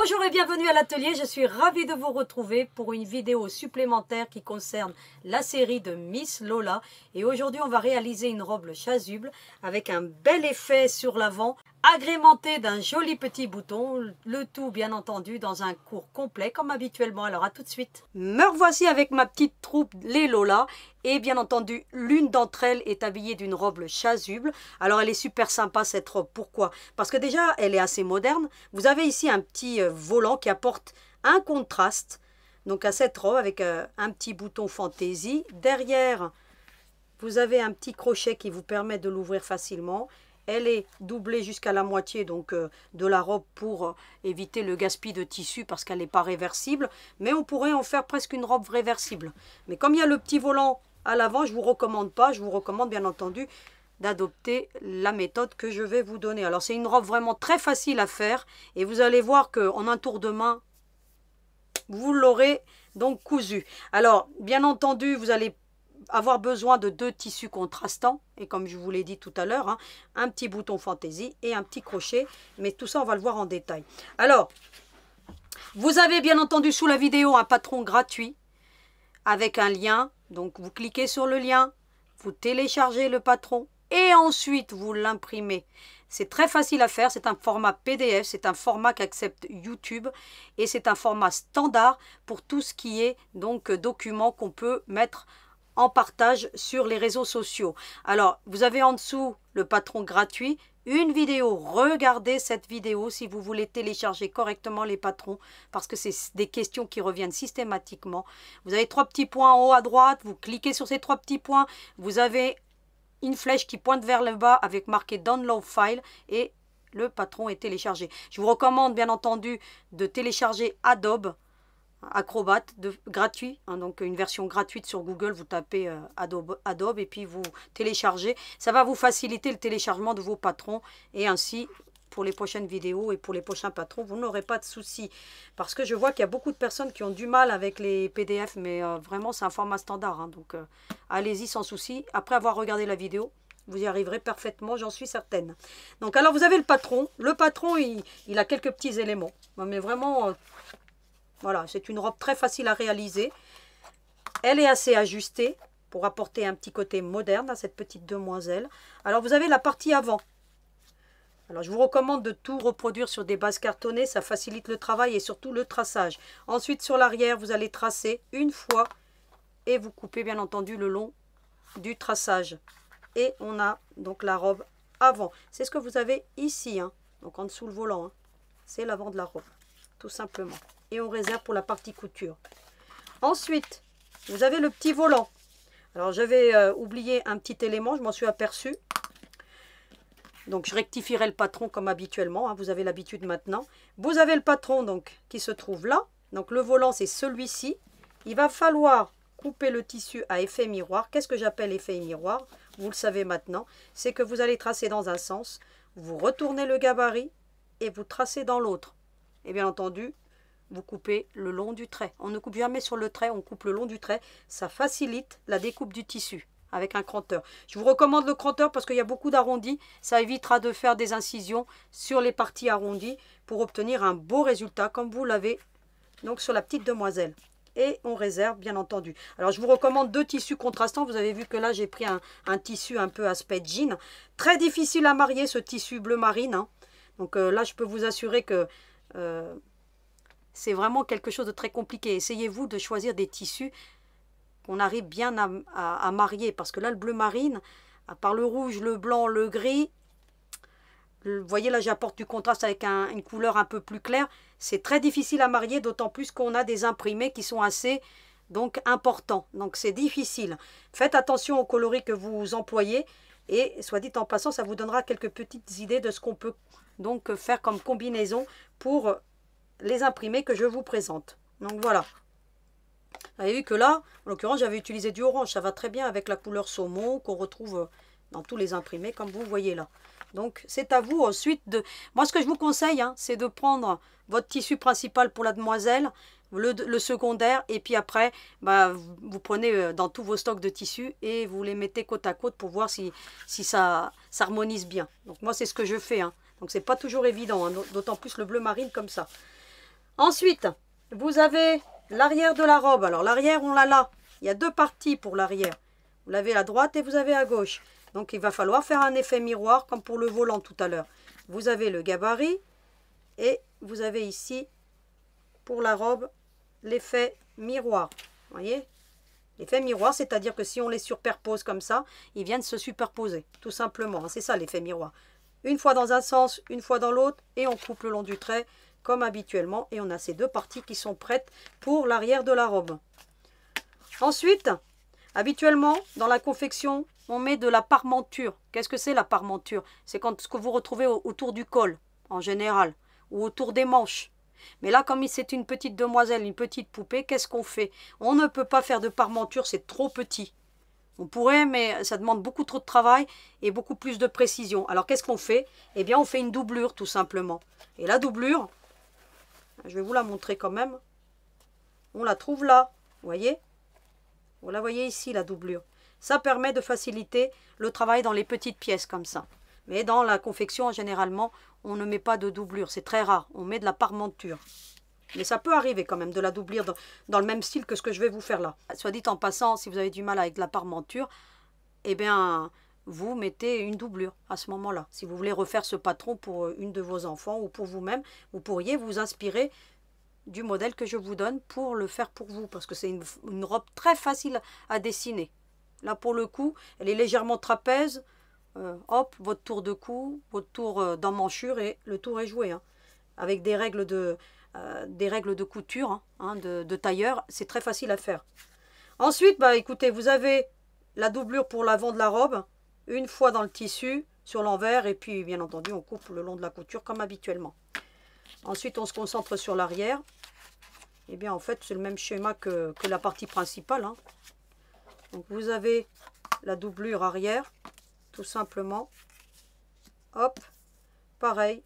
Bonjour et bienvenue à l'atelier, je suis ravie de vous retrouver pour une vidéo supplémentaire qui concerne la série de Miss Lola. Et aujourd'hui on va réaliser une robe chasuble avec un bel effet sur l'avant, agrémenté d'un joli petit bouton, le tout bien entendu dans un court complet comme habituellement. Alors à tout de suite. Me revoici avec ma petite troupe les Lola. Et bien entendu, l'une d'entre elles est habillée d'une robe chasuble. Alors elle est super sympa cette robe. Pourquoi? Parce que déjà, elle est assez moderne. Vous avez ici un petit volant qui apporte un contraste. Donc à cette robe avec un petit bouton fantaisie. Derrière, vous avez un petit crochet qui vous permet de l'ouvrir facilement. Elle est doublée jusqu'à la moitié donc de la robe pour éviter le gaspillage de tissu parce qu'elle n'est pas réversible. Mais on pourrait en faire presque une robe réversible. Mais comme il y a le petit volant à l'avant, je ne vous recommande pas. Je vous recommande bien entendu d'adopter la méthode que je vais vous donner. Alors c'est une robe vraiment très facile à faire. Et vous allez voir qu'en un tour de main, vous l'aurez donc cousu. Alors bien entendu, vous allez avoir besoin de deux tissus contrastants. Et comme je vous l'ai dit tout à l'heure, hein, un petit bouton fantaisie et un petit crochet. Mais tout ça, on va le voir en détail. Alors, vous avez bien entendu sous la vidéo un patron gratuit avec un lien. Donc vous cliquez sur le lien, vous téléchargez le patron et ensuite vous l'imprimez. C'est très facile à faire, c'est un format PDF, c'est un format qu'accepte YouTube et c'est un format standard pour tout ce qui est donc document qu'on peut mettre en partage sur les réseaux sociaux. Alors vous avez en dessous le patron gratuit, une vidéo, regardez cette vidéo si vous voulez télécharger correctement les patrons parce que c'est des questions qui reviennent systématiquement. Vous avez trois petits points en haut à droite, vous cliquez sur ces trois petits points, vous avez une flèche qui pointe vers le bas avec marqué Download File et le patron est téléchargé. Je vous recommande bien entendu de télécharger Adobe Acrobat gratuit, hein, donc une version gratuite sur Google, vous tapez Adobe et puis vous téléchargez. Ça va vous faciliter le téléchargement de vos patrons et ainsi pour les prochaines vidéos et pour les prochains patrons, vous n'aurez pas de soucis. Parce que je vois qu'il y a beaucoup de personnes qui ont du mal avec les PDF, mais vraiment c'est un format standard. Hein, donc allez-y sans souci. Après avoir regardé la vidéo, vous y arriverez parfaitement, j'en suis certaine. Donc alors vous avez le patron. Le patron, il a quelques petits éléments. Mais vraiment... voilà, c'est une robe très facile à réaliser. Elle est assez ajustée pour apporter un petit côté moderne à cette petite demoiselle. Alors, vous avez la partie avant. Alors, je vous recommande de tout reproduire sur des bases cartonnées. Ça facilite le travail et surtout le traçage. Ensuite, sur l'arrière, vous allez tracer une fois et vous coupez bien entendu le long du traçage. Et on a donc la robe avant. C'est ce que vous avez ici, hein. Donc, en dessous le volant, hein. C'est l'avant de la robe, tout simplement. Et on réserve pour la partie couture. Ensuite, vous avez le petit volant. Alors, j'avais oublié un petit élément, je m'en suis aperçu. Donc, je rectifierai le patron comme habituellement. Hein, vous avez l'habitude maintenant. Vous avez le patron donc qui se trouve là. Donc, le volant, c'est celui-ci. Il va falloir couper le tissu à effet miroir. Qu'est-ce que j'appelle effet miroir? Vous le savez maintenant. C'est que vous allez tracer dans un sens. Vous retournez le gabarit et vous tracez dans l'autre. Et bien entendu, vous coupez le long du trait. On ne coupe jamais sur le trait, on coupe le long du trait. Ça facilite la découpe du tissu avec un cranteur. Je vous recommande le cranteur parce qu'il y a beaucoup d'arrondis. Ça évitera de faire des incisions sur les parties arrondies pour obtenir un beau résultat comme vous l'avez donc sur la petite demoiselle. Et on réserve bien entendu. Alors je vous recommande deux tissus contrastants. Vous avez vu que là j'ai pris un tissu un peu aspect jean. Très difficile à marier ce tissu bleu marine. Hein. Donc là je peux vous assurer que... c'est vraiment quelque chose de très compliqué. Essayez-vous de choisir des tissus qu'on arrive bien à marier. Parce que là, le bleu marine, à part le rouge, le blanc, le gris, vous voyez là, j'apporte du contraste avec une couleur un peu plus claire. C'est très difficile à marier, d'autant plus qu'on a des imprimés qui sont assez donc importants. Donc c'est difficile. Faites attention aux coloris que vous employez. Et soit dit en passant, ça vous donnera quelques petites idées de ce qu'on peut donc faire comme combinaison pour... les imprimés que je vous présente. Donc voilà. Vous avez vu que là, en l'occurrence, j'avais utilisé du orange. Ça va très bien avec la couleur saumon qu'on retrouve dans tous les imprimés, comme vous voyez là. Donc, c'est à vous ensuite de... Moi, ce que je vous conseille, hein, c'est de prendre votre tissu principal pour la demoiselle, le secondaire, et puis après, bah, vous prenez dans tous vos stocks de tissus et vous les mettez côte à côte pour voir si ça harmonise bien. Donc, moi, c'est ce que je fais. Hein. Donc, c'est pas toujours évident, hein, d'autant plus le bleu marine comme ça. Ensuite, vous avez l'arrière de la robe. Alors l'arrière, on l'a là. Il y a deux parties pour l'arrière. Vous l'avez à droite et vous avez à gauche. Donc il va falloir faire un effet miroir comme pour le volant tout à l'heure. Vous avez le gabarit et vous avez ici, pour la robe, l'effet miroir. Vous voyez? L'effet miroir, c'est-à-dire que si on les superpose comme ça, ils viennent se superposer, tout simplement. C'est ça l'effet miroir. Une fois dans un sens, une fois dans l'autre, et on coupe le long du trait, comme habituellement. Et on a ces deux parties qui sont prêtes pour l'arrière de la robe. Ensuite, habituellement, dans la confection, on met de la parmenture. Qu'est-ce que c'est la parmenture? C'est ce que vous retrouvez autour du col, en général, ou autour des manches. Mais là, comme c'est une petite demoiselle, une petite poupée, qu'est-ce qu'on fait? On ne peut pas faire de parmenture, c'est trop petit. On pourrait, mais ça demande beaucoup trop de travail et beaucoup plus de précision. Alors, qu'est-ce qu'on fait? Eh bien, on fait une doublure, tout simplement. Et la doublure, je vais vous la montrer quand même. On la trouve là, vous voyez? Vous la voyez ici, la doublure. Ça permet de faciliter le travail dans les petites pièces comme ça. Mais dans la confection, généralement, on ne met pas de doublure. C'est très rare. On met de la parmenture. Mais ça peut arriver quand même de la doublure dans le même style que ce que je vais vous faire là. Soit dit en passant, si vous avez du mal avec la parmenture, eh bien, vous mettez une doublure à ce moment-là. Si vous voulez refaire ce patron pour une de vos enfants ou pour vous-même, vous pourriez vous inspirer du modèle que je vous donne pour le faire pour vous. Parce que c'est une robe très facile à dessiner. Là, pour le coup, elle est légèrement trapèze. Hop, votre tour de cou, votre tour d'emmanchure et le tour est joué. Hein. Avec des règles de couture, de tailleur, c'est très facile à faire. Ensuite, bah, écoutez, vous avez la doublure pour l'avant de la robe, une fois dans le tissu, sur l'envers, et puis bien entendu, on coupe le long de la couture comme habituellement. Ensuite, on se concentre sur l'arrière. Et bien, en fait, c'est le même schéma que la partie principale. Hein. Donc, vous avez la doublure arrière, tout simplement. Hop, pareil,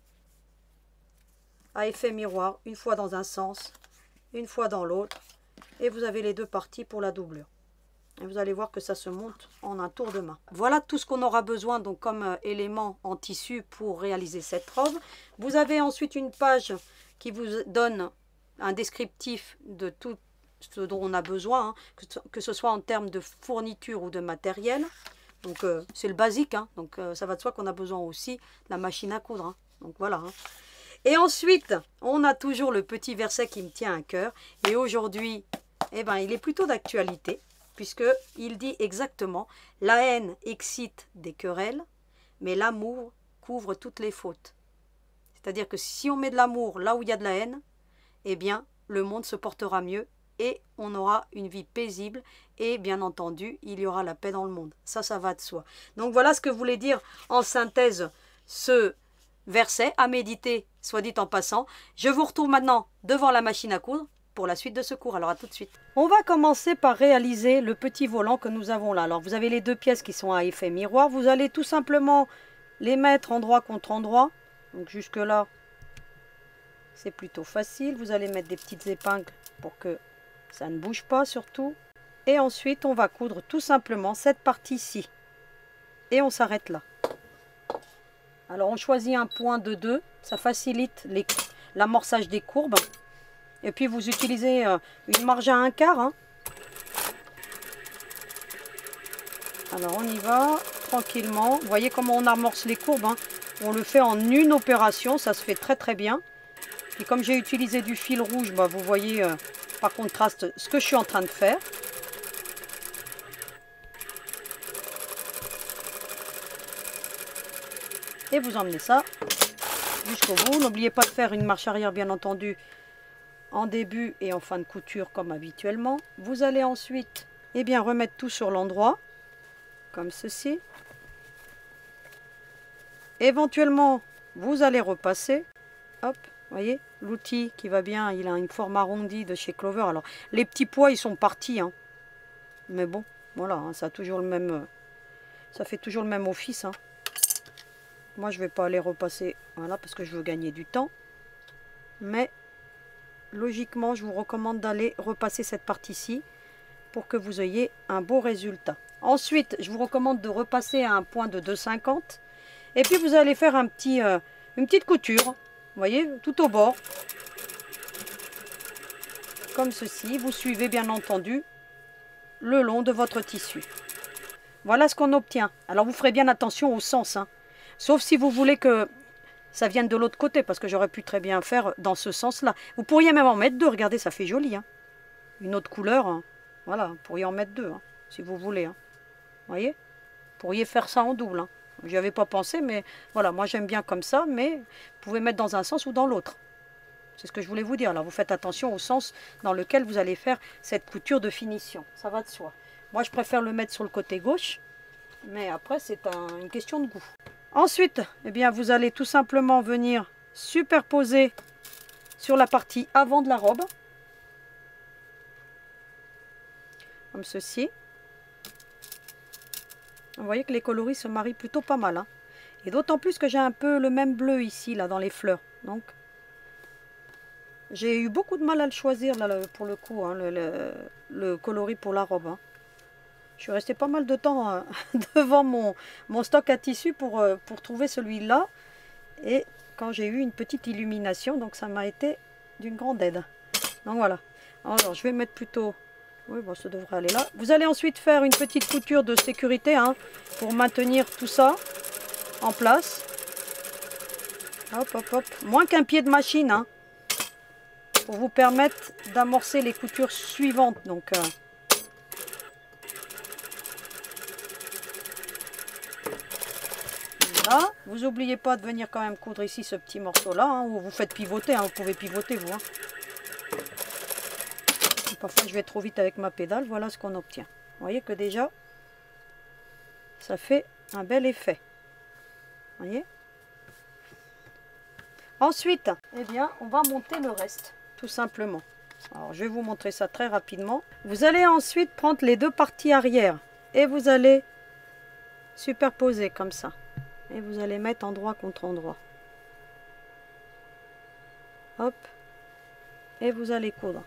à effet miroir, une fois dans un sens, une fois dans l'autre. Et vous avez les deux parties pour la doublure. Et vous allez voir que ça se monte en un tour de main. Voilà tout ce qu'on aura besoin donc comme élément en tissu pour réaliser cette robe. Vous avez ensuite une page qui vous donne un descriptif de tout ce dont on a besoin, hein, que ce soit en termes de fourniture ou de matériel. Donc c'est le basique, hein, donc ça va de soi qu'on a besoin aussi de la machine à coudre. Hein. Donc voilà. Hein. Et ensuite, on a toujours le petit verset qui me tient à cœur. Et aujourd'hui, eh ben, il est plutôt d'actualité, puisqu'il dit exactement « La haine excite des querelles, mais l'amour couvre toutes les fautes. » C'est-à-dire que si on met de l'amour là où il y a de la haine, eh bien, le monde se portera mieux et on aura une vie paisible et bien entendu, il y aura la paix dans le monde. Ça va de soi. Donc voilà ce que voulait dire en synthèse ce verset à méditer, soit dit en passant. Je vous retrouve maintenant devant la machine à coudre pour la suite de ce cours. Alors à tout de suite. On va commencer par réaliser le petit volant que nous avons là. Alors vous avez les deux pièces qui sont à effet miroir. Vous allez tout simplement les mettre endroit contre endroit. Donc jusque là, c'est plutôt facile. Vous allez mettre des petites épingles pour que ça ne bouge pas surtout. Et ensuite, on va coudre tout simplement cette partie-ci. Et on s'arrête là. Alors, on choisit un point de 2. Ça facilite l'amorçage des courbes. Et puis, vous utilisez une marge à 1/4. Hein. Alors, on y va tranquillement. Vous voyez comment on amorce les courbes. Hein. On le fait en une opération. Ça se fait très très bien. Et comme j'ai utilisé du fil rouge, bah, vous voyez par contraste ce que je suis en train de faire. Et vous emmenez ça jusqu'au bout. N'oubliez pas de faire une marche arrière, bien entendu, en début et en fin de couture, comme habituellement. Vous allez ensuite remettre tout sur l'endroit, comme ceci. Éventuellement, vous allez repasser. Hop, vous voyez, l'outil qui va bien, il a une forme arrondie de chez Clover. Alors, les petits pois, ils sont partis. Hein. Mais bon, voilà, hein, ça a toujours le même, ça fait toujours le même office. Hein. Moi, je ne vais pas aller repasser, voilà, parce que je veux gagner du temps. Mais, logiquement, je vous recommande d'aller repasser cette partie-ci pour que vous ayez un beau résultat. Ensuite, je vous recommande de repasser à un point de 2,50. Et puis, vous allez faire une petite couture, vous voyez, tout au bord. comme ceci. Vous suivez bien entendu le long de votre tissu. Voilà ce qu'on obtient. Alors vous ferez bien attention au sens, hein. Sauf si vous voulez que ça vienne de l'autre côté, parce que j'aurais pu très bien faire dans ce sens-là. Vous pourriez même en mettre deux, regardez, ça fait joli, hein. Une autre couleur, hein. Voilà, vous pourriez en mettre deux, hein, si vous voulez, hein. Vous voyez, vous pourriez faire ça en double, hein. J'y avais pas pensé, mais voilà, moi j'aime bien comme ça, mais vous pouvez mettre dans un sens ou dans l'autre. C'est ce que je voulais vous dire. Alors vous faites attention au sens dans lequel vous allez faire cette couture de finition. Ça va de soi. Moi je préfère le mettre sur le côté gauche, mais après c'est une question de goût. Ensuite, eh bien, vous allez tout simplement venir superposer sur la partie avant de la robe. Comme ceci. Vous voyez que les coloris se marient plutôt pas mal, hein. Et d'autant plus que j'ai un peu le même bleu ici, là, dans les fleurs. Donc, j'ai eu beaucoup de mal à le choisir, là, pour le coup, hein, le coloris pour la robe, hein. Je suis restée pas mal de temps devant mon stock à tissu pour trouver celui-là. Et quand j'ai eu une petite illumination, donc ça m'a été d'une grande aide. Donc voilà. Alors, je vais mettre plutôt... Oui, bon, ça devrait aller là. Vous allez ensuite faire une petite couture de sécurité, hein, pour maintenir tout ça en place. Hop, hop, hop. Moins qu'un pied de machine, hein, pour vous permettre d'amorcer les coutures suivantes. Donc, voilà. Vous n'oubliez pas de venir quand même coudre ici ce petit morceau-là, hein, où vous faites pivoter, hein, vous pouvez pivoter, vous. Hein. Parfois je vais trop vite avec ma pédale, voilà ce qu'on obtient. Vous voyez que déjà, ça fait un bel effet. Vous voyez? Ensuite, eh bien, on va monter le reste, tout simplement. Alors, je vais vous montrer ça très rapidement. Vous allez ensuite prendre les deux parties arrière et vous allez superposer comme ça. Et vous allez mettre endroit contre endroit. Hop. Et vous allez coudre.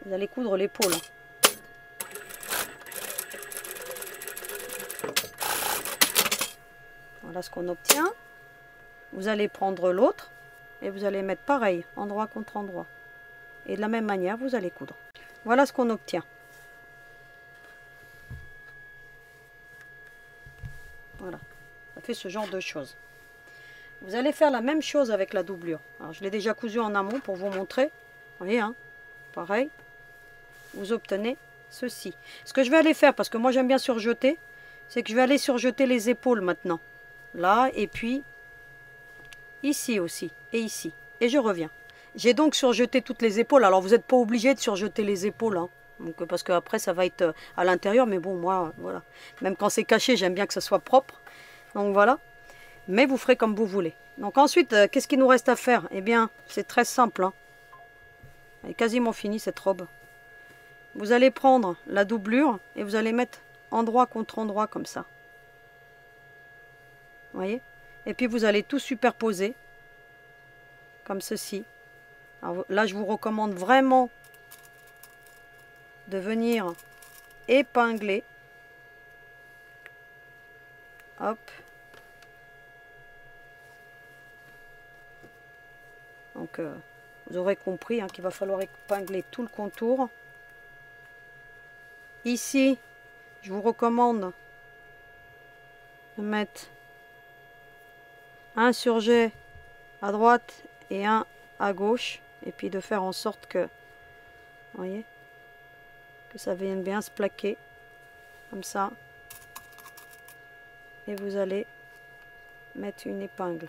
Vous allez coudre l'épaule. Voilà ce qu'on obtient. Vous allez prendre l'autre et vous allez mettre pareil, endroit contre endroit. Et de la même manière, vous allez coudre. Voilà ce qu'on obtient. Voilà, ça fait ce genre de choses. Vous allez faire la même chose avec la doublure. Alors, je l'ai déjà cousu en amont pour vous montrer. Vous voyez, hein, pareil. Vous obtenez ceci. Ce que je vais aller faire, parce que moi j'aime bien surjeter, c'est que je vais aller surjeter les épaules maintenant. Là, et puis ici aussi, et ici. Et je reviens. J'ai donc surjeté toutes les épaules. Alors vous n'êtes pas obligé de surjeter les épaules, hein. Donc, parce qu'après ça va être à l'intérieur. Mais bon, moi, voilà. Même quand c'est caché, j'aime bien que ça soit propre. Donc voilà. Mais vous ferez comme vous voulez. Donc ensuite, qu'est-ce qu'il nous reste à faire? Eh bien, c'est très simple, hein. Elle est quasiment finie cette robe. Vous allez prendre la doublure et vous allez mettre endroit contre endroit comme ça. Vous voyez? Et puis vous allez tout superposer comme ceci. Alors là, je vous recommande vraiment de venir épingler. Hop. Donc, vous aurez compris, hein, qu'il va falloir épingler tout le contour. Ici, je vous recommande de mettre un surjet à droite et un à gauche. Et puis de faire en sorte que, vous voyez, que ça vienne bien se plaquer. Comme ça. Et vous allez mettre une épingle.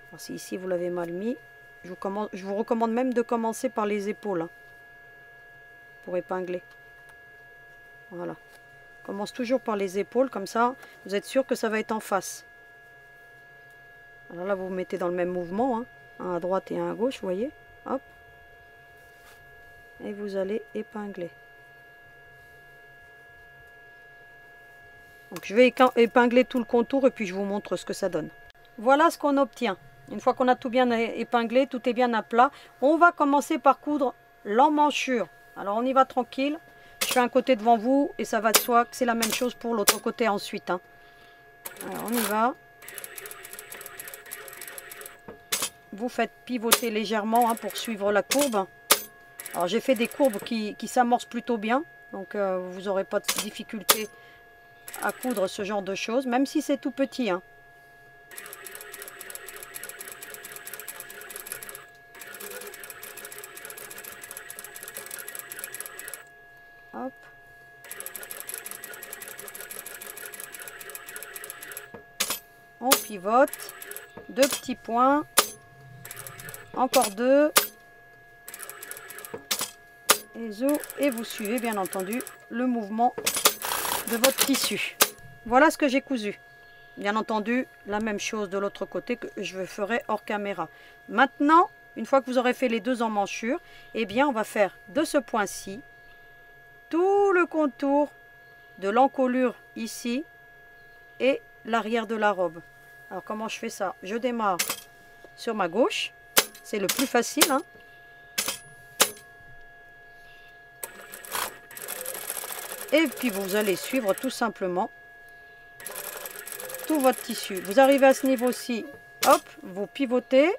Alors si ici vous l'avez mal mis, je vous recommande même de commencer par les épaules, hein, pour épingler. Voilà. On commence toujours par les épaules, comme ça, vous êtes sûr que ça va être en face. Alors là, vous vous mettez dans le même mouvement, hein, un à droite et un à gauche, vous voyez. Hop. Et vous allez épingler. Donc je vais épingler tout le contour et puis je vous montre ce que ça donne. Voilà ce qu'on obtient. Une fois qu'on a tout bien épinglé, tout est bien à plat, on va commencer par coudre l'emmanchure. Alors on y va tranquille. Je fais un côté devant vous et ça va de soi que c'est la même chose pour l'autre côté ensuite, hein. Alors on y va. vous faites pivoter légèrement pour suivre la courbe. Alors j'ai fait des courbes qui s'amorcent plutôt bien, donc vous n'aurez pas de difficulté à coudre ce genre de choses, même si c'est tout petit. Hop. On pivote, 2 petits points, encore 2, et vous suivez bien entendu le mouvement de votre tissu. Voilà ce que j'ai cousu. Bien entendu, la même chose de l'autre côté que je ferai hors caméra. Maintenant, une fois que vous aurez fait les 2 emmanchures, eh bien on va faire de ce point-ci tout le contour de l'encolure ici et l'arrière de la robe. Alors comment je fais ça? Je démarre sur ma gauche, c'est le plus facile. Et puis vous allez suivre tout simplement tout votre tissu. Vous arrivez à ce niveau-ci, hop, vous pivotez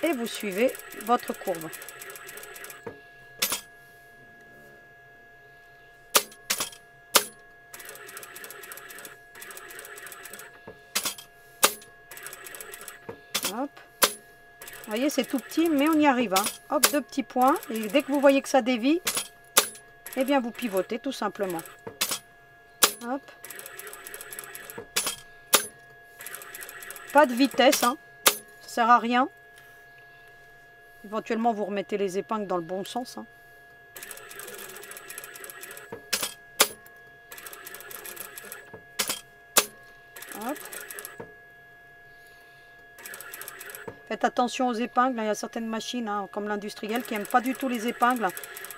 et vous suivez votre courbe. Hop. Vous voyez, c'est tout petit, mais on y arrive. Hop, 2 petits points. Et dès que vous voyez que ça dévie, eh bien vous pivotez tout simplement. Hop. Pas de vitesse, ça sert à rien. Éventuellement vous remettez les épingles dans le bon sens. Hop. Faites attention aux épingles, il y a certaines machines comme l'industriel qui n'aiment pas du tout les épingles.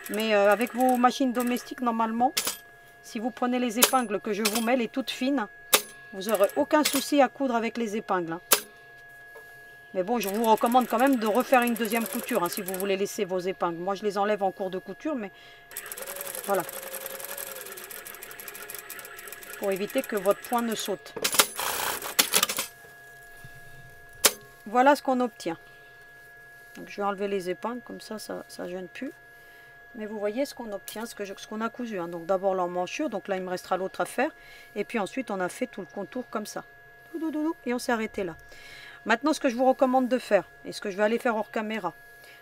Mais avec vos machines domestiques, normalement, si vous prenez les épingles que je vous mets, les toutes fines, vous n'aurez aucun souci à coudre avec les épingles. Mais bon, je vous recommande quand même de refaire une deuxième couture si vous voulez laisser vos épingles. Moi, je les enlève en cours de couture, mais voilà. Pour éviter que votre point ne saute. Voilà ce qu'on obtient. Donc, je vais enlever les épingles, comme ça ne gêne plus. Mais vous voyez ce qu'on obtient, ce qu'on a cousu. Donc d'abord l'emmanchure, donc là il me restera l'autre à faire. Et puis ensuite on a fait tout le contour comme ça. Et on s'est arrêté là. Maintenant ce que je vous recommande de faire, et ce que je vais aller faire hors caméra.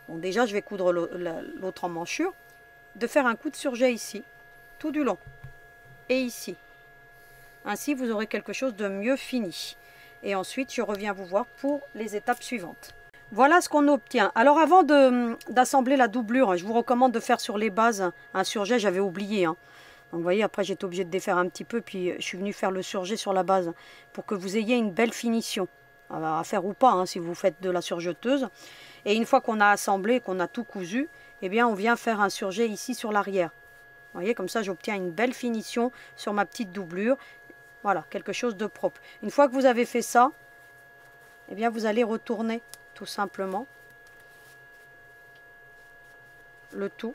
Bon déjà je vais coudre l'autre emmanchure. De faire un coup de surjet ici, tout du long. Et ici. Ainsi vous aurez quelque chose de mieux fini. Et ensuite je reviens vous voir pour les étapes suivantes. Voilà ce qu'on obtient. Alors avant d'assembler la doublure, je vous recommande de faire sur les bases un surjet, j'avais oublié. Donc vous voyez, après j'étais obligée de défaire un petit peu, puis je suis venue faire le surjet sur la base pour que vous ayez une belle finition. À faire ou pas, si vous faites de la surjeteuse. Et une fois qu'on a assemblé, qu'on a tout cousu, eh bien on vient faire un surjet ici sur l'arrière. Vous voyez, comme ça j'obtiens une belle finition sur ma petite doublure. Voilà, quelque chose de propre. Une fois que vous avez fait ça, eh bien vous allez retourner tout simplement le tout.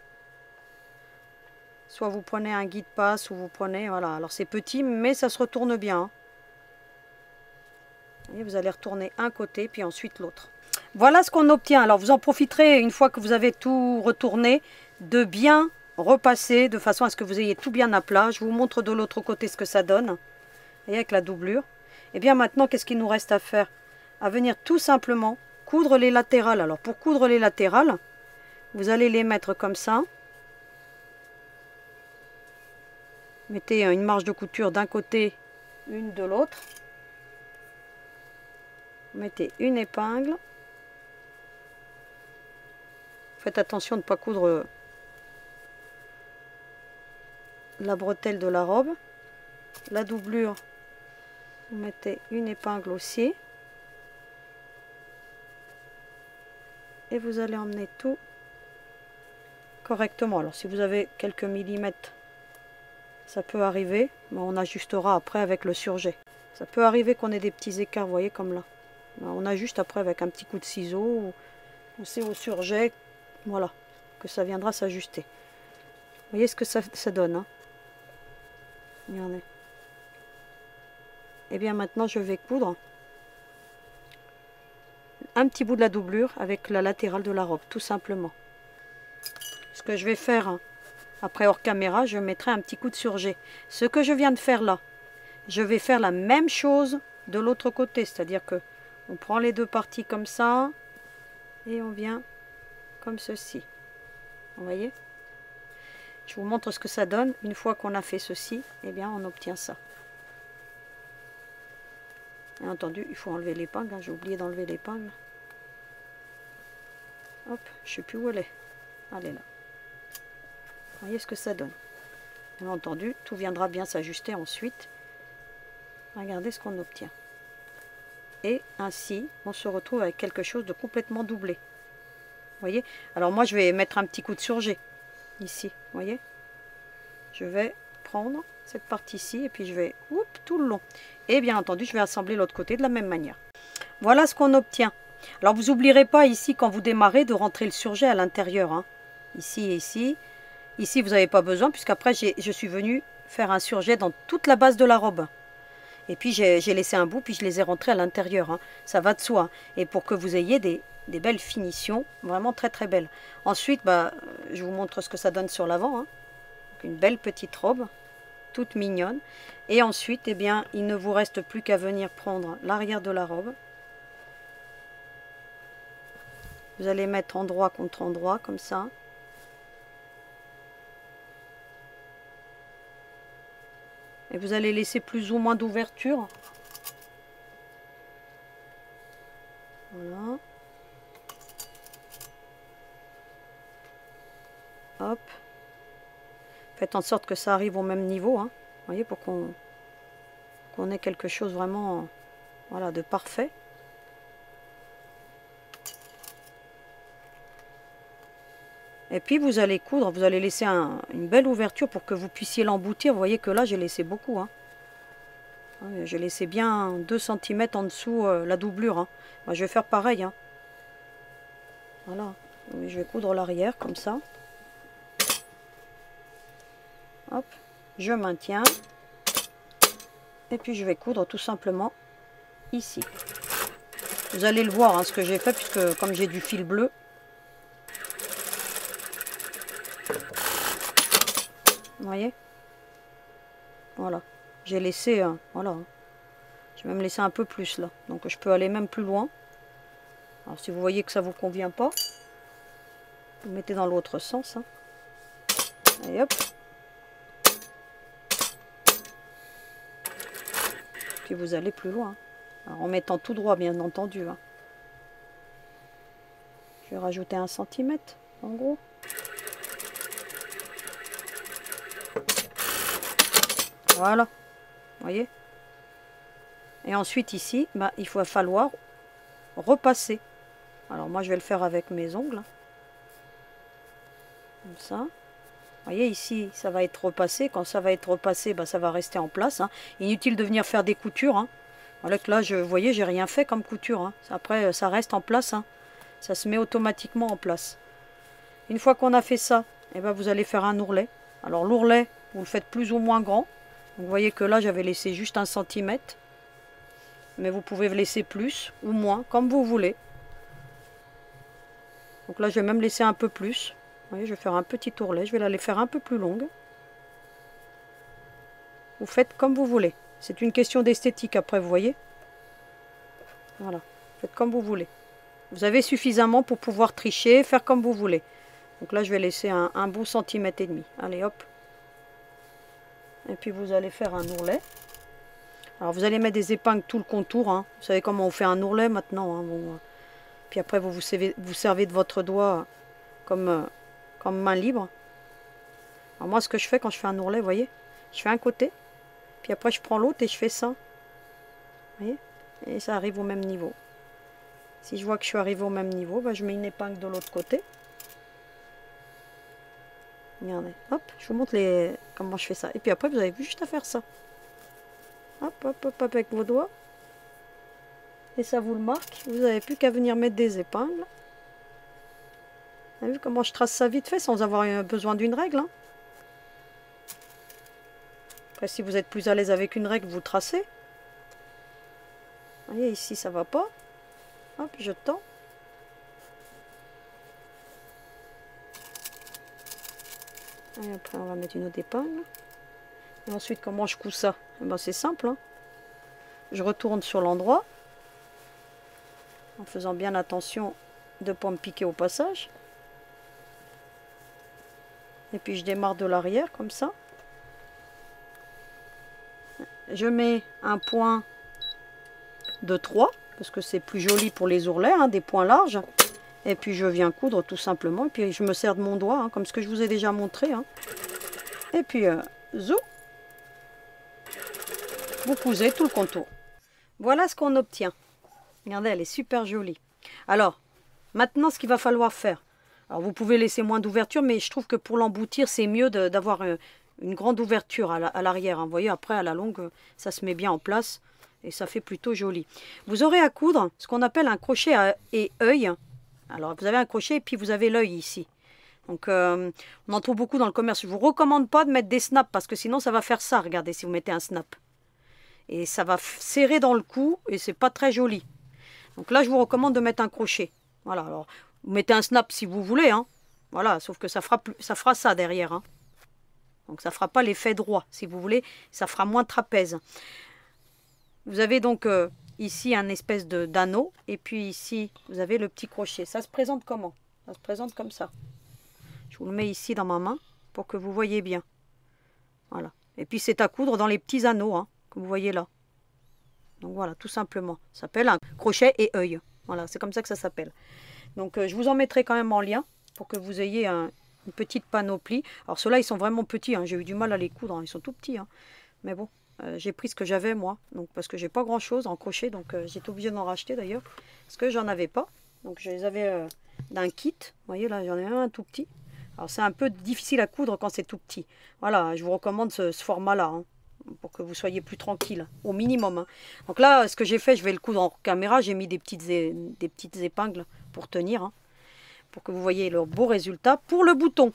Soit vous prenez un guide-passe ou vous prenez, voilà, alors c'est petit mais ça se retourne bien. Et vous allez retourner un côté puis ensuite l'autre. Voilà ce qu'on obtient. Alors vous en profiterez une fois que vous avez tout retourné de bien repasser de façon à ce que vous ayez tout bien à plat. Je vous montre de l'autre côté ce que ça donne. Et avec la doublure. Et bien maintenant qu'est-ce qu'il nous reste à faire? À venir tout simplement coudre les latérales. Alors pour coudre les latérales, vous allez les mettre comme ça. Mettez une marge de couture d'un côté, une de l'autre. Mettez une épingle. Faites attention de ne pas coudre la bretelle de la robe. La doublure, vous mettez une épingle aussi. Et vous allez emmener tout correctement. Alors si vous avez quelques millimètres, ça peut arriver, mais on ajustera après avec le surjet. Ça peut arriver qu'on ait des petits écarts, vous voyez, comme là. On ajuste après avec un petit coup de ciseau, ou c'est au surjet, voilà, que ça viendra s'ajuster. Vous voyez ce que ça donne, Regardez. Et bien maintenant je vais coudre un petit bout de la doublure avec la latérale de la robe, tout simplement. Ce que je vais faire, hein, après hors caméra, je mettrai un petit coup de surjet. Ce que je viens de faire là, je vais faire la même chose de l'autre côté, c'est-à-dire que on prend les deux parties comme ça et on vient comme ceci. Vous voyez? Je vous montre ce que ça donne. Une fois qu'on a fait ceci, eh bien on obtient ça. Bien entendu, il faut enlever l'épingle, hein. J'ai oublié d'enlever l'épingle. Hop, je ne sais plus où elle est. Elle est là. Vous voyez ce que ça donne. Bien entendu, tout viendra bien s'ajuster ensuite. Regardez ce qu'on obtient. Et ainsi, on se retrouve avec quelque chose de complètement doublé. Vous voyez? Alors moi, je vais mettre un petit coup de surjet. Ici, vous voyez? Je vais prendre cette partie-ci et puis je vais tout le long. Et bien entendu, je vais assembler l'autre côté de la même manière. Voilà ce qu'on obtient. Alors vous n'oublierez pas ici, quand vous démarrez, de rentrer le surjet à l'intérieur. Hein. Ici et ici. Ici, vous n'avez pas besoin, puisqu'après, je suis venue faire un surjet dans toute la base de la robe. Et puis, j'ai laissé un bout, puis je les ai rentrés à l'intérieur. Hein. Ça va de soi. Hein. Et pour que vous ayez des belles finitions, vraiment très très belles. Ensuite, bah, je vous montre ce que ça donne sur l'avant. Hein. Une belle petite robe, toute mignonne. Et ensuite, eh bien, il ne vous reste plus qu'à venir prendre l'arrière de la robe. Vous allez mettre endroit contre endroit, comme ça. Et vous allez laisser plus ou moins d'ouverture. Voilà. Hop. Faites en sorte que ça arrive au même niveau. Hein. Vous voyez, pour qu'on ait quelque chose vraiment voilà, de parfait. Et puis vous allez coudre, vous allez laisser une belle ouverture pour que vous puissiez l'emboutir. Vous voyez que là j'ai laissé beaucoup. Hein. J'ai laissé bien 2 cm en dessous la doublure. Hein. Moi, je vais faire pareil. Hein. Voilà. Je vais coudre l'arrière comme ça. Hop. Je maintiens. Et puis je vais coudre tout simplement ici. Vous allez le voir hein, ce que j'ai fait puisque comme j'ai du fil bleu. Vous voyez? Voilà. J'ai laissé, voilà. J'ai même laissé un peu plus là. Donc je peux aller même plus loin. Alors si vous voyez que ça ne vous convient pas, vous mettez dans l'autre sens. Hein. Et hop. Puis vous allez plus loin. Alors, en mettant tout droit bien entendu. Hein. Je vais rajouter 1 cm en gros. Voilà, vous voyez. Et ensuite ici, bah, il va falloir repasser. Alors moi je vais le faire avec mes ongles. Hein. Comme ça. Vous voyez ici, ça va être repassé. Quand ça va être repassé, bah, ça va rester en place. Hein. Inutile de venir faire des coutures. Hein. Voilà que là, vous voyez, j'ai rien fait comme couture. Hein. Après, ça reste en place. Hein. Ça se met automatiquement en place. Une fois qu'on a fait ça, eh ben, vous allez faire un ourlet. Alors l'ourlet, vous le faites plus ou moins grand. Donc, vous voyez que là, j'avais laissé juste 1 cm. Mais vous pouvez laisser plus ou moins, comme vous voulez. Donc là, je vais même laisser un peu plus. Vous voyez, je vais faire un petit ourlet. Je vais la faire un peu plus longue. Vous faites comme vous voulez. C'est une question d'esthétique après, vous voyez. Voilà. Faites comme vous voulez. Vous avez suffisamment pour pouvoir tricher, faire comme vous voulez. Donc là, je vais laisser un bon centimètre et demi. Allez, hop. Et puis, vous allez faire un ourlet. Alors, vous allez mettre des épingles tout le contour. Hein. Vous savez comment on fait un ourlet maintenant. Hein. Bon, puis après, vous servez de votre doigt comme main libre. Alors, moi, ce que je fais quand je fais un ourlet, vous voyez, je fais un côté. Puis après, je prends l'autre et je fais ça. Vous voyez? Et ça arrive au même niveau. Si je vois que je suis arrivé au même niveau, bah, je mets une épingle de l'autre côté. Regardez, hop, je vous montre comment je fais ça. Et puis après, vous avez juste à faire ça. Hop, hop, hop, hop, avec vos doigts. Et ça vous le marque. Vous n'avez plus qu'à venir mettre des épingles. Vous avez vu comment je trace ça vite fait sans avoir besoin d'une règle. Hein. Après, si vous êtes plus à l'aise avec une règle, vous tracez. Vous voyez, ici, ça va pas. Hop, je tends. Et après, on va mettre une autre épingle. Et ensuite, comment je couds ça? Eh ben, c'est simple, hein. Je retourne sur l'endroit, en faisant bien attention de ne pas me piquer au passage. Et puis, je démarre de l'arrière, comme ça. Je mets un point de 3, parce que c'est plus joli pour les ourlets, hein, des points larges. Et puis, je viens coudre tout simplement. Et puis, je me sers de mon doigt, hein, comme ce que je vous ai déjà montré, hein. Et puis, zou, vous cousez tout le contour. Voilà ce qu'on obtient. Regardez, elle est super jolie. Alors, maintenant, ce qu'il va falloir faire. Alors, vous pouvez laisser moins d'ouverture, mais je trouve que pour l'emboutir, c'est mieux d'avoir une grande ouverture à l'arrière. Hein. Vous voyez, après, à la longue, ça se met bien en place et ça fait plutôt joli. Vous aurez à coudre ce qu'on appelle un crochet et œil. Alors, vous avez un crochet et puis vous avez l'œil ici. Donc, on en trouve beaucoup dans le commerce. Je ne vous recommande pas de mettre des snaps parce que sinon, ça va faire ça. Regardez, si vous mettez un snap. Et ça va serrer dans le cou et c'est pas très joli. Donc là, je vous recommande de mettre un crochet. Voilà, alors, vous mettez un snap si vous voulez. Hein. Voilà, sauf que ça fera ça derrière. Hein. Donc, ça ne fera pas l'effet droit, si vous voulez. Ça fera moins trapèze. Vous avez donc ici un espèce d'anneau. Et puis ici, vous avez le petit crochet. Ça se présente comment? Ça se présente comme ça. Je vous le mets ici dans ma main pour que vous voyez bien. Voilà. Et puis, c'est à coudre dans les petits anneaux, hein, que vous voyez là. Donc voilà, tout simplement. Ça s'appelle un crochet et œil. Voilà, c'est comme ça que ça s'appelle. Donc je vous en mettrai quand même en lien pour que vous ayez une petite panoplie. Alors ceux-là, ils sont vraiment petits. Hein. J'ai eu du mal à les coudre. Hein. Ils sont tout petits. Hein. Mais bon, j'ai pris ce que j'avais moi. Donc, parce que j'ai pas grand-chose en crochet. Donc j'étais obligée d'en racheter d'ailleurs. Parce que j'en avais pas. Donc je les avais d'un kit. Vous voyez là, j'en ai un tout petit. Alors c'est un peu difficile à coudre quand c'est tout petit. Voilà, je vous recommande ce format-là. Hein. Pour que vous soyez plus tranquille, au minimum. Hein. Donc là, ce que j'ai fait, je vais le coudre en caméra. J'ai mis des petites épingles pour tenir, hein, pour que vous voyez le beau résultat. Pour le bouton,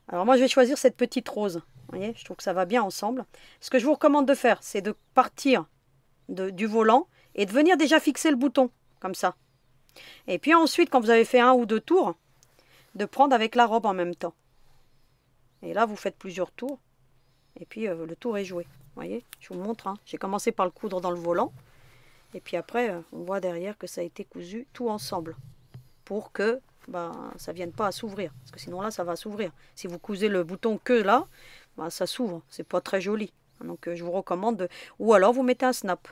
alors moi, je vais choisir cette petite rose. Vous voyez, je trouve que ça va bien ensemble. Ce que je vous recommande de faire, c'est de partir du volant et de venir déjà fixer le bouton, comme ça. Et puis ensuite, quand vous avez fait 1 ou 2 tours, de prendre avec la robe en même temps. Et là, vous faites plusieurs tours. Et puis le tour est joué. Vous voyez, je vous montre. Hein. J'ai commencé par le coudre dans le volant. Et puis après, on voit derrière que ça a été cousu tout ensemble. Pour que ça ne vienne pas à s'ouvrir. Parce que sinon là, ça va s'ouvrir. Si vous cousez le bouton que là, ça s'ouvre. C'est pas très joli. Donc je vous recommande de... Ou alors vous mettez un snap.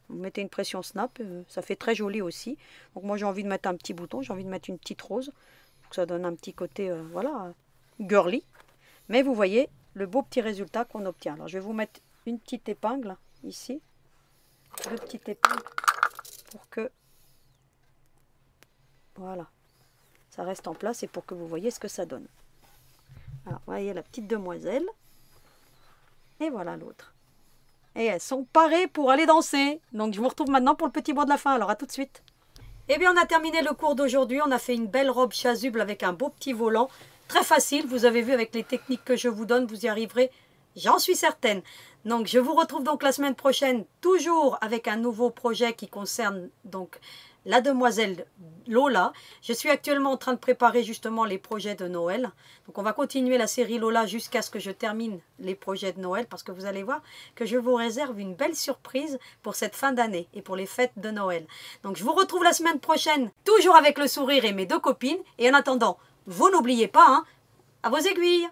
Vous mettez une pression snap. Ça fait très joli aussi. Donc moi j'ai envie de mettre un petit bouton. J'ai envie de mettre une petite rose. Pour que ça donne un petit côté, voilà, girly. Mais vous voyez... le beau petit résultat qu'on obtient. Alors, je vais vous mettre une petite épingle ici. 2 petites épingles pour que, voilà, ça reste en place et pour que vous voyez ce que ça donne. Alors, vous voyez la petite demoiselle. Et voilà l'autre. Et elles sont parées pour aller danser. Donc, je vous retrouve maintenant pour le petit mot de la fin. Alors, à tout de suite. Eh bien, on a terminé le cours d'aujourd'hui. On a fait une belle robe chasuble avec un beau petit volant. Très facile, vous avez vu avec les techniques que je vous donne, vous y arriverez, j'en suis certaine. Donc je vous retrouve donc la semaine prochaine, toujours avec un nouveau projet qui concerne donc la demoiselle Lola. Je suis actuellement en train de préparer justement les projets de Noël. Donc on va continuer la série Lola jusqu'à ce que je termine les projets de Noël, parce que vous allez voir que je vous réserve une belle surprise pour cette fin d'année et pour les fêtes de Noël. Donc je vous retrouve la semaine prochaine, toujours avec le sourire et mes 2 copines. Et en attendant, vous n'oubliez pas, hein, à vos aiguilles.